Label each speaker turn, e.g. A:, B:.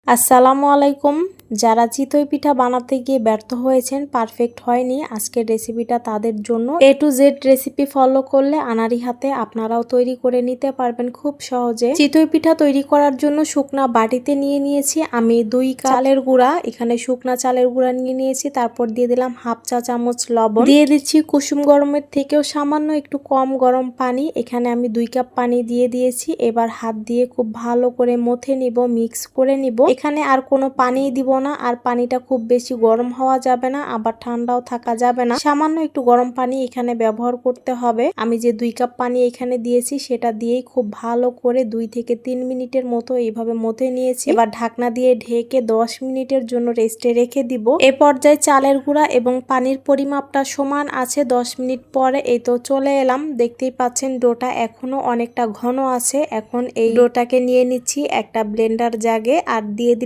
A: আসসালামু আলাইকুম। যারা চিতই পিঠা বানাতে গিয়ে ব্যর্থ হয়েছেন, পারফেক্ট হয়নি, আজকের রেসিপিটা তাদের জন্য। A to Z recipe follow করলে আনাড়ি হাতে আপনারাও তৈরি করে নিতে পারবেন খুব সহজে। চিতই পিঠা তৈরি করার জন্য শুকনা বাটিতে নিয়ে নিয়েছি আমি 2 কাপ চালের গুঁড়া। এখানে শুকনা চালের গুঁড়া নিয়ে নিয়েছি। তারপর দিয়ে দিলাম হাফ চা চামচ লবণ, দিয়ে দিচ্ছি কুসুম গরমের থেকেও সামান্য একটু কম গরম পানি। এখানে আমি 2 কাপ পানি দিয়ে দিয়েছি। এবার হাত দিয়ে খুব ভালো করে মথে নিব, মিক্স করে নিব। এখানে আর কোনো পানি দিব না, আর পানিটা খুব বেশি গরম হওয়া যাবে না, আবার ঠান্ডাও থাকা যাবে না। সামান্য একটু গরম পানি এখানে ব্যবহার করতে হবে। আমি যে 2 কাপ পানি এখানে দিয়েছি সেটা দিয়েই খুব ভালো করে 2 থেকে 3 মিনিটের মতো এইভাবে মথে নিয়েছি। এবার ঢাকনা দিয়ে ঢেকে 10 মিনিটের জন্য রেস্টে রেখে দিব। এ পর্যায়ে চালের গুঁড়া এবং পানির পরিমাপটা সমান আছে। 10 মিনিট পরে এই তো চলে এলাম। দেখতেই পাচ্ছেন ডোটা এখনো অনেকটা ঘন আছে। এখন এই ডোটাকে নিয়ে নিচ্ছি একটা ব্লেন্ডার জাগে আর দিয়ে দিলাম